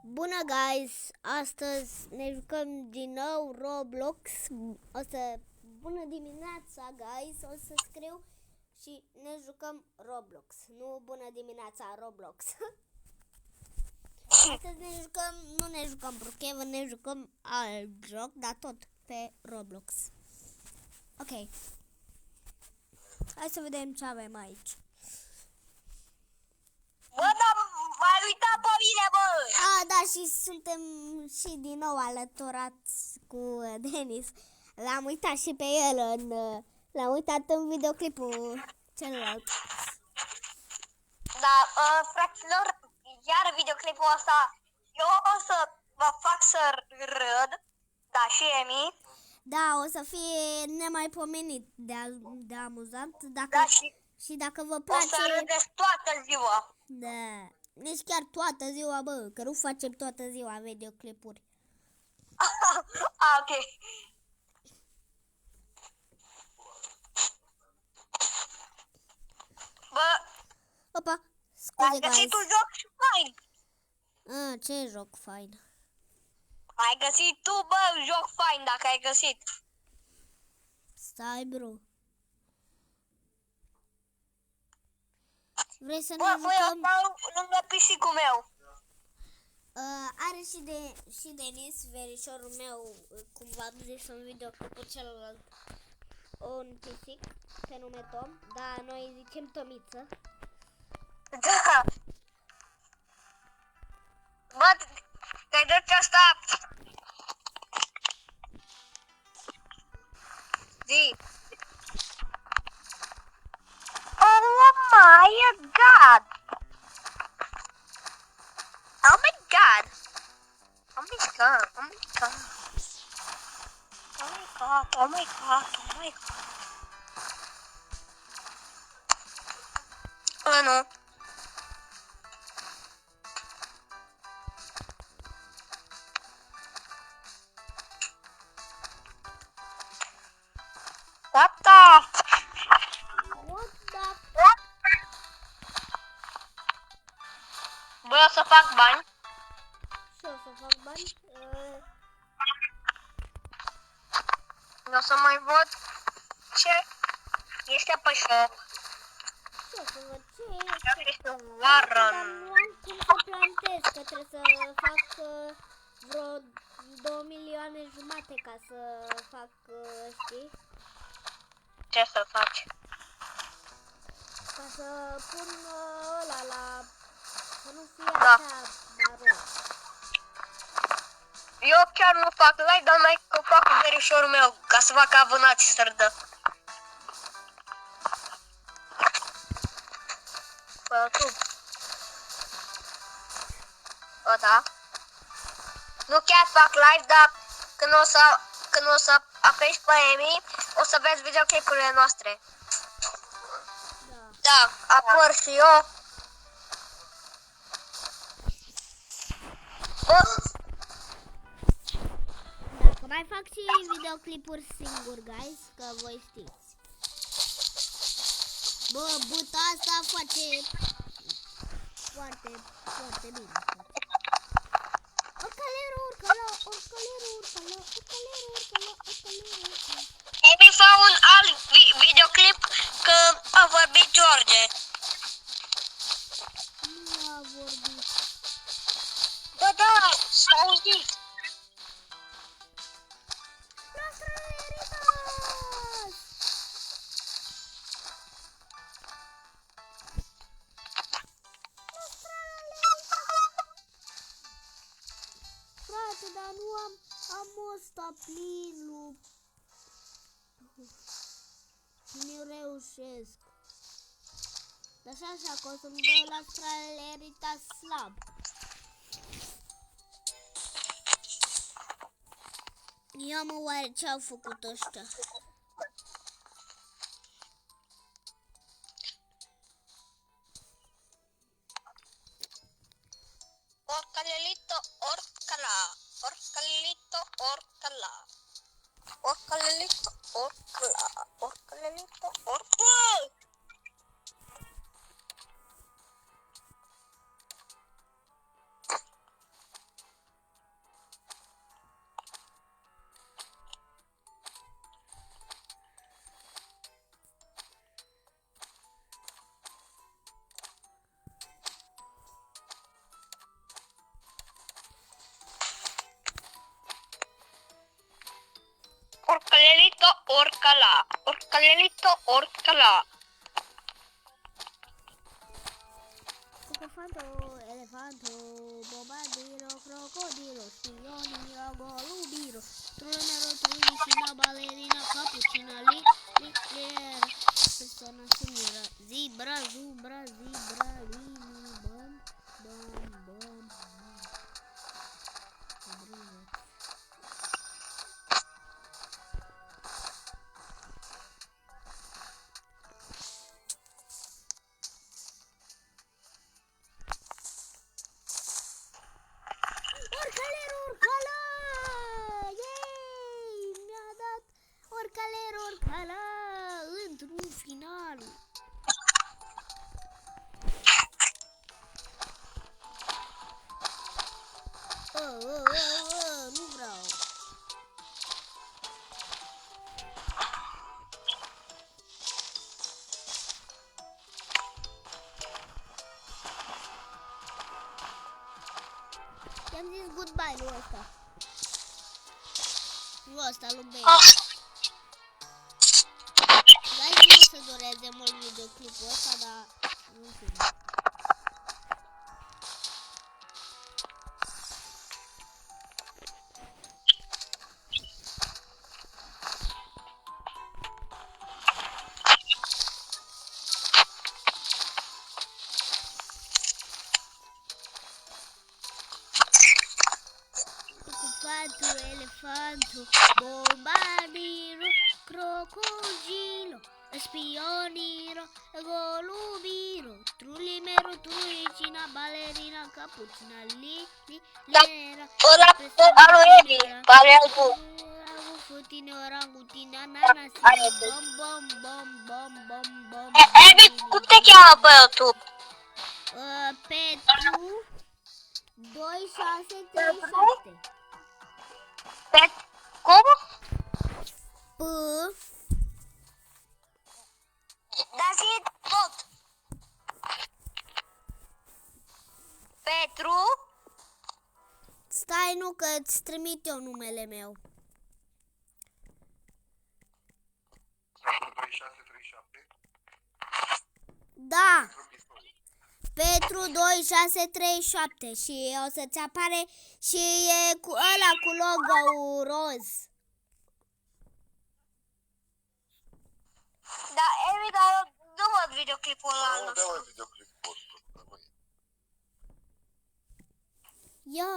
Bună, guys! Astăzi ne jucăm din nou Roblox. Bună dimineața, guys! O să scriu și ne jucăm Roblox. Nu bună dimineața, Roblox. Astăzi nu ne jucăm Brookhaven, ne jucăm alt joc, dar tot pe Roblox. Ok. Hai să vedem ce avem aici. Bă, dar m-ai uitat pe mine, bă! Da, și suntem și din nou alăturați cu Denis. L-am uitat și pe el l-am uitat în videoclipul celălalt. Da, fraților, iar videoclipul ăsta, eu o să vă fac să râd, da, și Emi. Da, o să fie nemaipomenit de amuzant. Da, și dacă vă o place... să râdeți toată ziua. Da, nici chiar toată ziua, bă, că nu facem toată ziua videoclipuri. Ok. Bă, Opa, ai scuze, guys. găsit un joc fain. Ce joc fain. Ai găsit tu, bă, un joc fain dacă ai găsit. Stai, bro. Vrei să ne Bă, jucăm? voi stau lângă pisicul meu. Are și Denis, verișorul meu, cum v-am zis în videoclipul celălalt, un pisic, se nume Tom, dar noi îi zicem Tomiță. Da. Bă, te-ai duce asta. Zi. Oh my god. Oh my god. Oh my god. Oh my god. Oh my god. Oh my god. Oh my god. Nu. Gata. What the... Bă, o să fac bani. Și o să fac bani? O să mai văd ce este pe shop. Și o să văd ce Dacă este. este Dar Warren. nu am cum să plantez, că trebuie să fac vreo 2 milioane jumate ca să fac, știi? Ce să faci? Ca să pun ăla la... să nu fie Da. așa maro. Eu chiar nu fac live, dar mai că fac cu verișorul meu, ca să fac abonați și să râdă. Pe YouTube. O, da. Nu chiar fac live, dar când o să apeși pe Emi, o să vezi videoclipurile noastre. Da. Da, apăr și eu. Dacă mai fac și videoclipuri singur, guys, că voi știți. Bă, buta asta face foarte, foarte bine. Urcălerul, urcălerul. Emi fa un alt videoclip că a vorbit George. Nu a vorbit. Bă, da, s-a auzit. Frate, dar nu am ăsta plinul. Nu reușesc. Dar așa că o să-mi dă la stralerita slab. Ia mă, oare ce au făcut ăștia? Orcalelito, orcala. Orcalelito, orcala. Orcalelito, orcala. Orcalelito, orcala. orcala. Orcalelito, orcala. Elefanto, elefanto, bombardiro, crocodilo, spioniro, golubiro, trullenero, trullicino, ballerina, cappuccino, liera, persona signora, zebra, zebra, zebra, lino, bom, bom, bom, Orcalero, orcala! Yay! Mi-a dat orcalero, orcala într-un final. Nu vreau. I-am zis goodbye lui ăsta. Lui ăsta, lui Baby. Guys, nu o să dureze mult videoclipul ăsta, dar nu știu. Elefanto, bombardiro, crocodilo, spioniro, golubiro, trullimero, trullicina, ballerina, cappuccina, lera, Ora lui pare al tu. frutine, orangutine, ananasine, bom, bom, bom, bom, bom, bom. Ebi, cum te cheamă pe YouTube? Petru 2637. Cum? P Dar zi tot. Petru? Stai, nu, că îți trimit eu numele meu. 3637. Da, Petru 2637 și o să-ți apare și e cu ăla cu logo-ul roz. Da, Emi, dar eu nu văd videoclipul ăla al Nu, nostru. dă-mă videoclipul ăsta. Ia.